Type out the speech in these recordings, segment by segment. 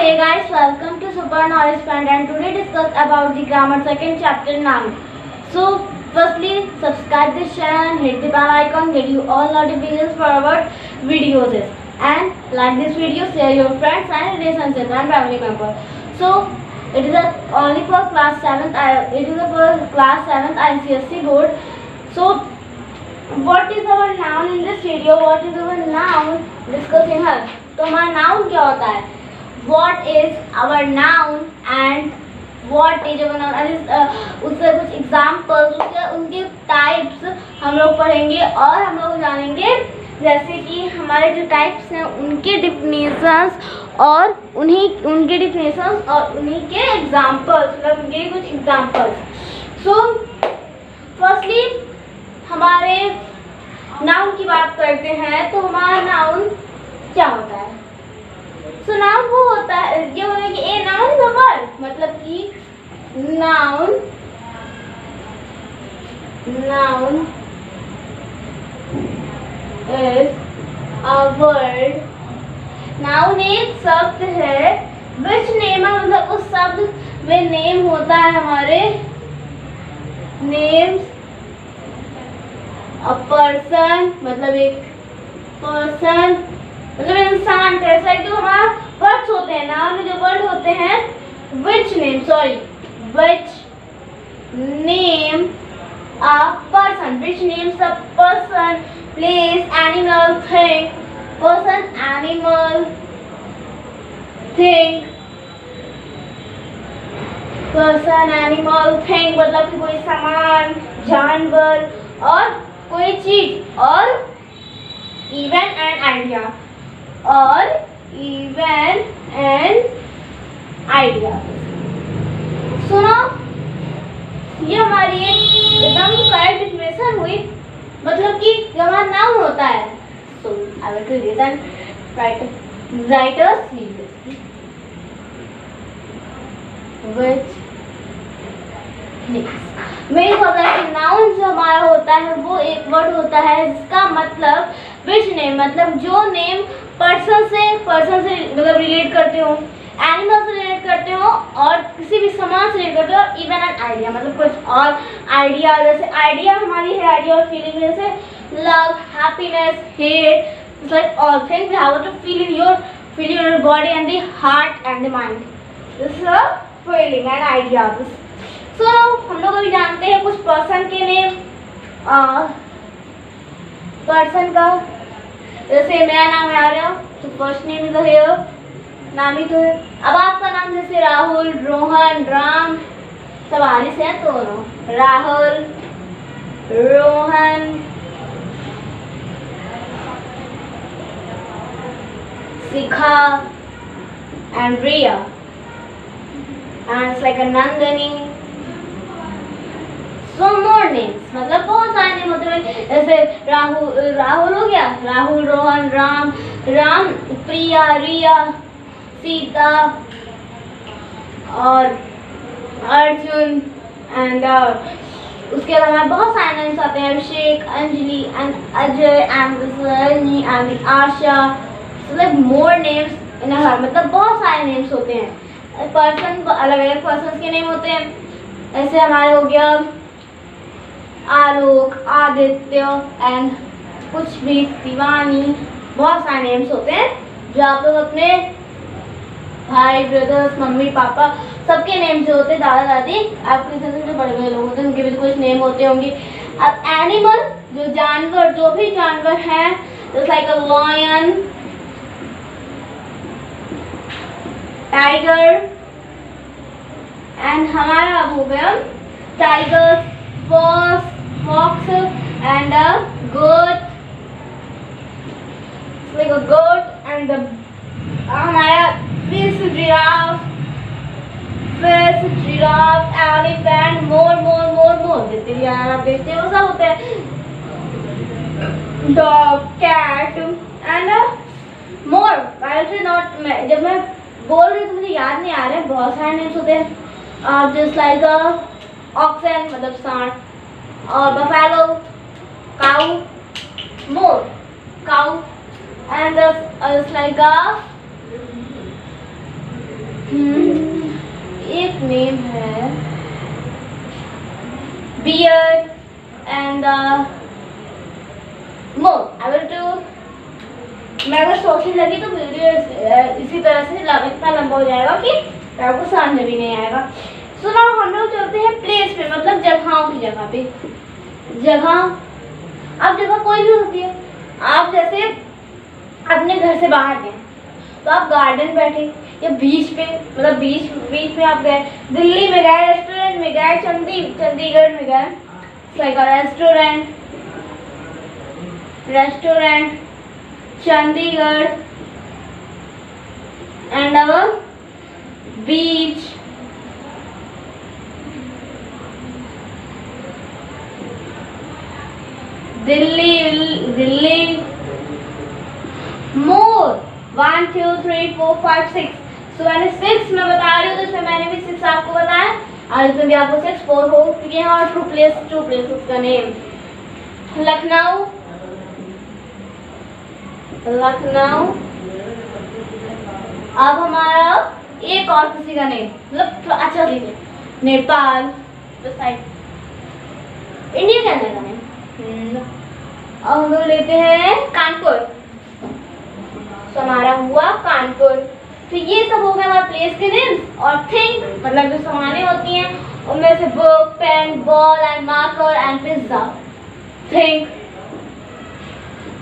hey guys, welcome to Super Knowledge Friend and today discuss about the grammar second chapter noun. So, firstly, subscribe this channel, hit the bell icon, get you all notifications for our videos and like this video, share your friends and relationships and family members. So, it is only for class 7th. It is for class 7th ICSE board. So, what is our noun in this video? What is our noun discussing her? तो हमारा noun क्या होता है? What is our noun and what is our noun? उससे कुछ examples, उनके types हम लोग पढ़ेंगे और हम लोग जानेंगे, जैसे कि हमारे जो टाइप्स हैं उनके डिफिनेशंस और उनके डिफिनेशंस और उन्हीं के एग्जाम्पल्स, मतलब उनके कुछ एग्जाम्पल्स. सो फर्स्टली हमारे नाउन की बात करते हैं. तो हमारा नाउन क्या होता है? सो नाउन वो होता है, ये होता है कि a noun is a word, मतलब कि noun is a word. Noun एक शब्द है विच नेम, मतलब उस शब्द में नेम होता है हमारे नेम्स अ पर्सन, मतलब एक पर्सन, मतलब इंसान. जैसा कि हमारा वर्ड्स होते हैं, नाउन में जो वर्ड होते हैं which name a person, which names a person, place, animal, thing. Person, animal, thing. Person, animal, thing मतलब कि कोई सामान, जानवर और कोई चीज. और इवन एंड आइडिया, सुनो, ये हमारी एकदम करेक्ट डिफिनेशन हुई. मतलब कि जो हमारा नाउन होता है, so I will to reason writers which means होता है कि नाउन जो हमारा होता है वो एक वर्ड होता है जिसका मतलब विच नेम, मतलब जो नेम पर्सन से मतलब रिलेट करते हो, एनिमल से रिलेट करते हो और किसी भी सामान से रिलेट करते हो. और इवन एन आइडिया, मतलब कुछ और आइडिया, जैसे आइडिया हमारी है आइडिया और फीलिंग, जैसे love, happiness, hate, like all things we have to feel in your body and the heart and the mind. This is a feeling and idea. So हम लोग अभी जानते हैं कुछ पर्सन के नेम. पर्सन का जैसे मेरा नाम है आर्या, तो फर्स्ट नेम इज हेयर, नाम ही तो है. अब आपका नाम जैसे राहुल, रोहन, राम, सब आने से है तो Rahul, Rohan, Shikha and Riya and it's like a Nandini. So more names, मतलब बहुत सारे नेम होते हैं. जैसे राहुल हो गया, राहुल, रोहन, राम, प्रिया, रिया, सीता और अर्जुन एंड उसके अलावा बहुत सारे नेम्स आते हैं. Abhishek, Anjali and Ajay and Sunny and Asha. Like more names in her, मतलब बहुत सारे नेम्स होते हैं. पर्सन को अलग अलग पर्सन के नेम होते हैं. ऐसे हमारे हो गया आलोक, आदित्य एंड कुछ भी, शिवानी. बहुत सारे नेम्स होते हैं जो आप लोग अपने भाई, ब्रदर्स, मम्मी, पापा सबके नेम से होते हैं. दादा दादी, आपके जो बड़े बड़े लोग होते हैं उनके भी कुछ नेम होते होंगे. अब एनिमल, जो जानवर, जो भी जानवर हैं, जैसे like a lion, tiger and हमारा अब हो गया tiger, fox and a goat, like a goat and the हमारा fish, giraffe, elephant, more जितने भी आप देखते हैं वो सब होते हैं. dog, cat and more. जब मैं बोल रही हूँ तो मुझे याद नहीं आ रहे, बहुत सारे नेम्स होते हैं. जस्ट लाइक ऑक्सन, मतलब सांड, और buffalo, cow, more cow and it's like a topic name है beard and more. I will do, मैं अगर सोचने लगी तो वीडियो इसी तरह से इतना लंबा हो जाएगा कि आपको समझ भी नहीं आएगा। सो नाउ हम लोग चलते हैं प्लेस पे, मतलब जगहों की जगह पे। जगह, अब जगह कोई भी होती है। आप जैसे अपने घर से बाहर गए तो आप गार्डन बैठे या बीच पे, मतलब बीच में आप गए, दिल्ली में गए, रेस्टोरेंट में गए, चंडीगढ़ में गए, like restaurant Chandigarh and our beach, Delhi more 1 2 3 4 5 6। So मैंने 6 में बता रही हूँ, तो इसमें मैंने भी 6 आपको बताया और इसमें भी आपको 6 4 हो चुके हैं। और टू प्लेसेस का नेम लखनऊ, अब हमारा एक और किसी का नेम, मतलब अच्छा लीजिए, नेपाल, इंडिया के अंदर का नेम। अब हम लोग लेते हैं कानपुर, तो हमारा हुआ कानपुर। तो ये सब हो गए हमारे प्लेस के नेम्स। और थिंग, मतलब जो सामानें होती हैं उनमें से book, pen, ball and marker and pizza. Think,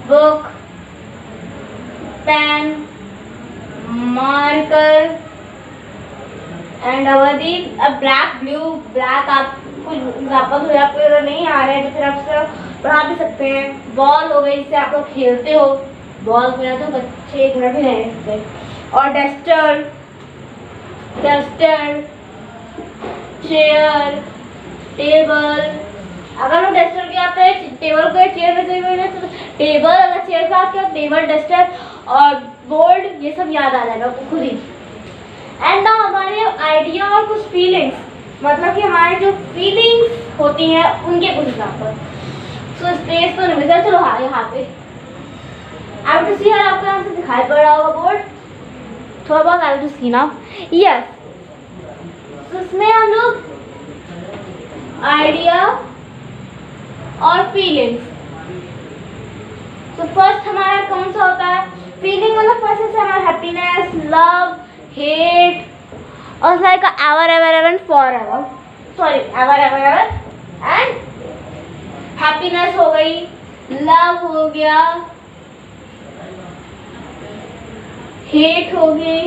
book, pen, marker and अवधि। अब ब्लैक, ब्लू, ब्लैक आपको एग्जाम्पल हो, आपको अगर नहीं आ रहा है तो फिर आप उससे पढ़ा भी सकते हैं। बॉल हो गई, जिससे आप लोग खेलते हो, बॉल मेरा तो बच्चे एक मिनट भी नहीं सकते। और डस्टर, चेयर, टेबल। अगर हम डस्टर की आते हैं टेबल को चेयर में से तो टेबल, अगर चेयर का आपके टेबल, डस्टर और बोर्ड, ये सब याद आ जाएगा खुद ही। एंड नाउ हमारे आइडिया और कुछ फीलिंग्स, मतलब कि हमारे जो फीलिंग्स होती हैं उनके कुछ एग्जाम्पल। सो स्पेस तो नहीं मिलता, चलो हाँ यहाँ पे आप टू सी, आपको यहाँ से दिखाई पड़ रहा होगा बोर्ड थोड़ा बहुत। आई टू सी नाउ, यस। तो इसमें हम लोग आइडिया और फीलिंग्स। तो फर्स्ट हमारा कौन सा होता है? फीलिंग, मतलब फर्स्ट से हमारा हैप्पीनेस, लव, हेट और like ever and forever, sorry ever and happiness हो गई, लव हो गया, हेट हो गई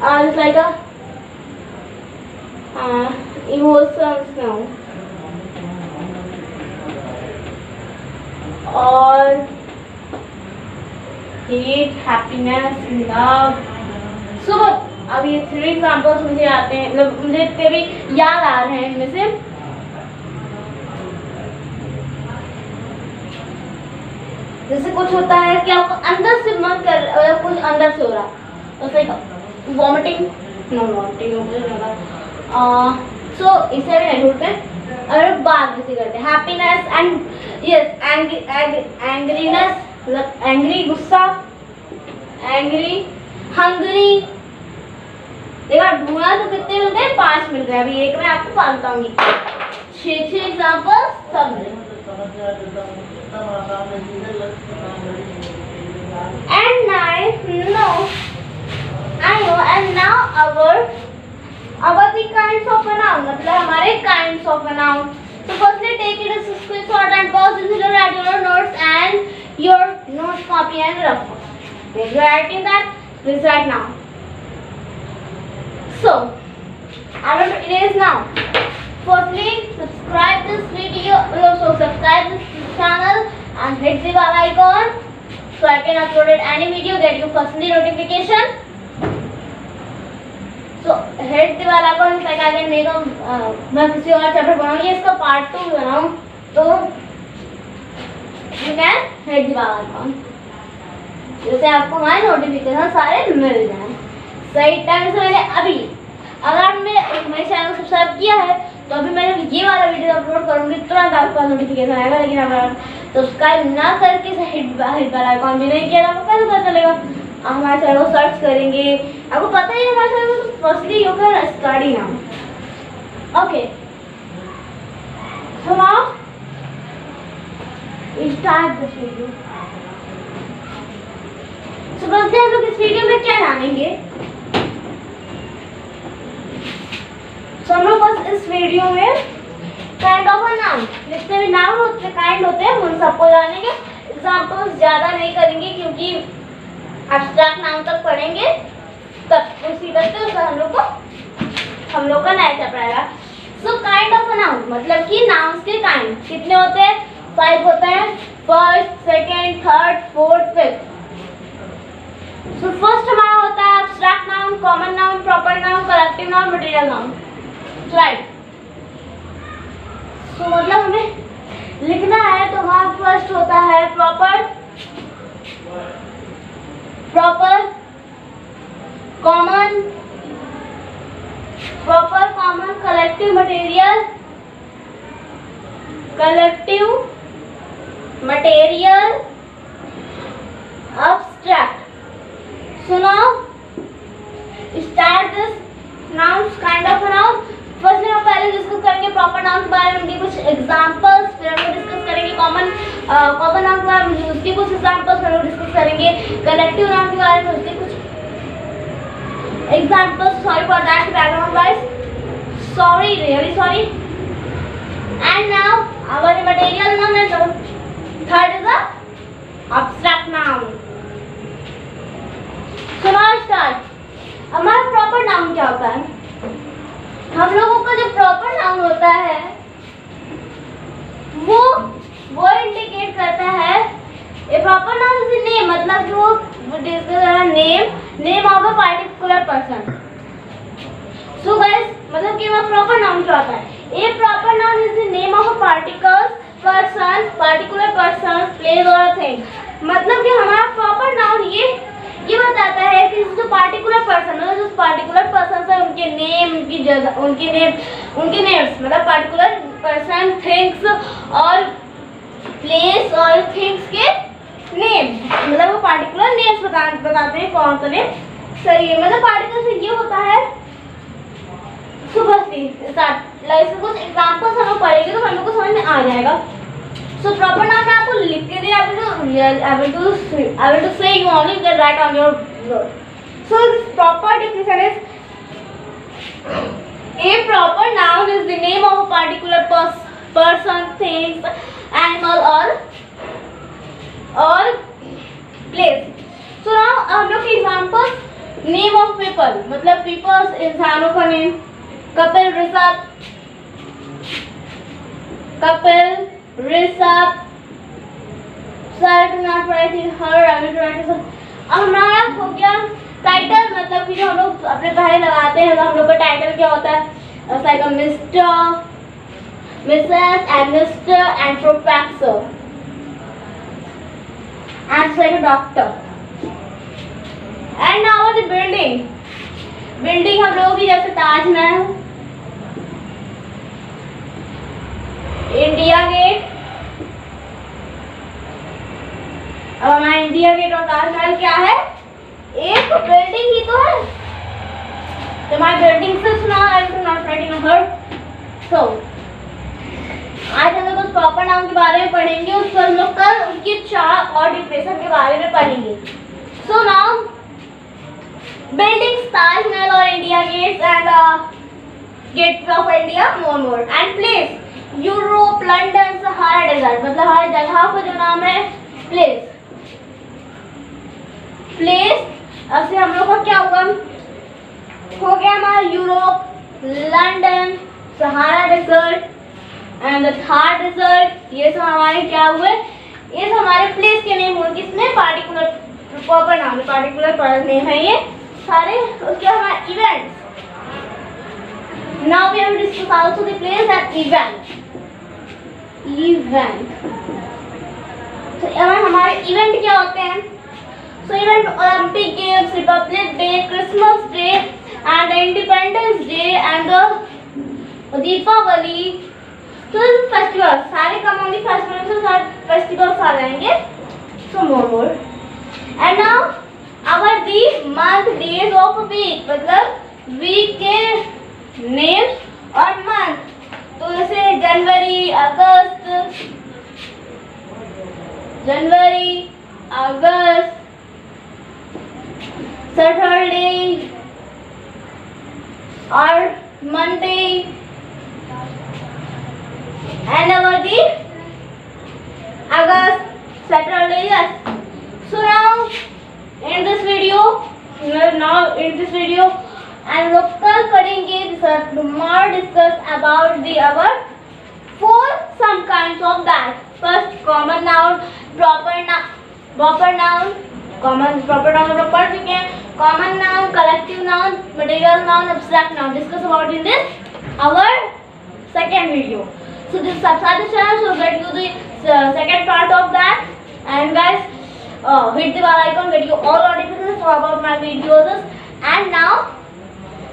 और लाइक इमोशंस ना, और हेट, हैप्पीनेस, लव। सो अब ये 3 एग्जाम्पल्स मुझे आते हैं, मतलब मुझे इतने भी याद आ रहे हैं इनमें से। जैसे कुछ होता है कि आपको अंदर से मन कर, कुछ अंदर से हो रहा, तो वॉमिटिंग, नो वॉमिटिंग हो गया। सो इसे भी नहीं ढूंढते, और बात जैसे करते हैं हैप्पीनेस एंड यस एंग्रीनेस, मतलब एंग्री गुस्सा, एंग्री, हंग्री। देखा ढूंढा तो कितने मिल गए? 5 मिल गए। अभी एक मैं आपको 5 बताऊंगी, 6 एग्जाम्पल सब मिले। And now our the kinds of a noun, मतलब हमारे kinds of a noun. So firstly take it as a screenshot and pause this video, write your notes and your notes copy and rough. If you are writing that, please write now. So I will erase now. Firstly, subscribe this video, so subscribe this channel and hit the bell icon so I can upload any video get you firstly notification. So hit the bell icon like I can make मैं किसी और chapter बनाऊंगी, इसका part 2 बनाऊं तो you can hit the bell icon, जैसे आपको हमारे नोटिफिकेशन सारे मिल जाएं सही टाइम से। मैंने अभी, अगर आपने मेरे चैनल को सब्सक्राइब किया है तो अभी मैंने ये वाला वीडियो अपलोड करूंगी तुरंत आपके पास नोटिफिकेशन आएगा। लेकिन अगर सब्सक्राइब ना करके हिट बेल आइकॉन भी नहीं किया तो आपको कैसे पता चलेगा? हमारे चैनल को सर्च करेंगे। आपको पता ही है हमारे चैनल को firstly you can study now. Okay, so now start this video. So firstly हम लोग इस वीडियो में क्या जानेंगे? सो हम लोग बस इस वीडियो में काइंड ऑफ अ नाउन, जितने भी नाउन होते हैं काइंड होते हैं उन सबको जानेंगे। एग्जांपल्स ज़्यादा नहीं करेंगे क्योंकि एब्स्ट्रैक्ट नाउन तक पढ़ेंगे, तब उसी करते उसका हम लोग का नया चैप्टर आएगा। So kind of a noun मतलब कि नाउन्स के काइंड कितने होते हैं? 5 होते हैं, first, second, third, fourth, fifth. So first हमारा होता है abstract noun, common noun, proper noun, collective noun, material noun. Right, so मतलब हमें लिखना है तो हमारा फर्स्ट होता है proper, common, collective, material, abstract. So now start this nouns kind of a noun. First हम पहले डिस्कस करेंगे प्रॉपर नाउन के बारे में, उनके कुछ एग्जांपल्स, फिर हम लोग डिस्कस करेंगे कॉमन नाउन के बारे में, उसके कुछ एग्जांपल्स, फिर हम लोग डिस्कस करेंगे कलेक्टिव नाउन के बारे में, उसके कुछ examples. Sorry for that background guys, sorry, really sorry. And now our material noun and third is the abstract noun. So now start. हमारा प्रॉपर नाउन क्या होता है? हम लोगों का जो प्रॉपर नाउन होता है वो इंडिकेट करता है a proper noun is name, मतलब जो name of a particular person. So guys मतलब कि हमारा प्रॉपर नाउन क्या होता है? A proper noun is the name of a particular person, place और थिंग। मतलब कि हमारा प्रॉपर नाउन ये बताता है कि जो पार्टिकुलर पर्सन है, जो पार्टिकुलर पर्सन है उनके नेम, उनकी जगह, उनके नेम्स, मतलब पार्टिकुलर पर्सन, थिंग्स और प्लेस और थिंग्स के नेम, मतलब वो पार्टिकुलर नेम्स बताते हैं कौन सा नेम सही है। मतलब पार्टिकुलर से ये होता है। सुबह स्टार्ट कुछ एग्जांपल्स हम लोग पढ़ेंगे तो हम लोग को समझ में आ जाएगा। So proper noun मैं आपको लिख के दिया, I will to say you only can write on your note. So this proper definition is a proper noun is the name of a particular person, things, animal or place. So now हम लोग के examples, name of people मतलब peoples, इंसानों का name, Rishabh, sir to not writing her, I will write her. अब हमारा हो गया टाइटल, मतलब कि जो हम लोग अपने पहले लगाते हैं, हम लोग का टाइटल क्या होता है? Like mister, Mrs and mister and professor and like doctor. And now the building हम लोगों की जैसे ताजमहल, इंडिया गेट। अब हमारा इंडिया गेट और ताजमहल क्या है? एक बिल्डिंग ही तो है। तो हमारी बिल्डिंग से सुना नॉट राइटिंग हर। सो आज हम लोग कुछ प्रॉपर नाउन के बारे में पढ़ेंगे, उसको हम लोग कल उनकी 4 और डिफिनेशन के बारे में पढ़ेंगे। सो नाउ बिल्डिंग्स, ताजमहल और India gates and gate of India, more and place Europe, London, Sahara desert. मतलब हर जगह का जो नाम है प्लेस ऐसे हम लोग का क्या हुआ? हो गया हमारा Europe, London, Sahara desert and Thar desert. ये सब हमारे क्या हुए? ये सब हमारे प्लेस के नेम हुए, किसमें? पार्टिकुलर प्रॉपर नाम, पार्टिकुलर नेम है ये सारे। उसके हमारे events, now we have to discuss also the place and event. तो हमारे इवेंट क्या होते हैं? So event Olympic Games, Republic Day, Christmas Day and Independence Day and Deepavali. तो फेस्टिवल सारे कमोनी फेस्टिवल्स आ जाएंगे। So more and now our the month days of a week, मतलब वीक के नेम्स और मंथ। तो जैसे जनवरी, अगस्त, सैटरडे और Monday, and our the August, Saturday, yes. So now in this video and local पढ़ेंगे more discuss about the our four some kinds of that. First common noun, proper noun, common proper noun हम लोग पढ़ चुके हैं. Common noun, collective noun, material noun, abstract noun. Discuss about in this our second video. So this subscribe the channel so get you the second part of that. And guys, hit the bell icon, get you all notifications for about my videos. And now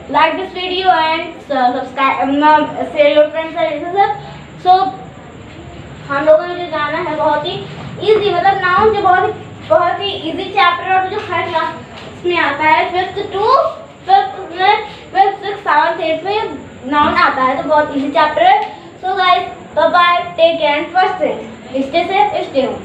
like this video and subscribe, share your friends and सब. So हम लोगों ने जो जाना है बहुत ही easy, मतलब noun जो बहुत ही easy चैप्टर और जो हर क्लास में आता है, 5th to 5th 6th 7th 8th में नाउन आता है, तो बहुत easy चैप्टर है. So guys, bye bye, take care and first thing, stay safe, stay home.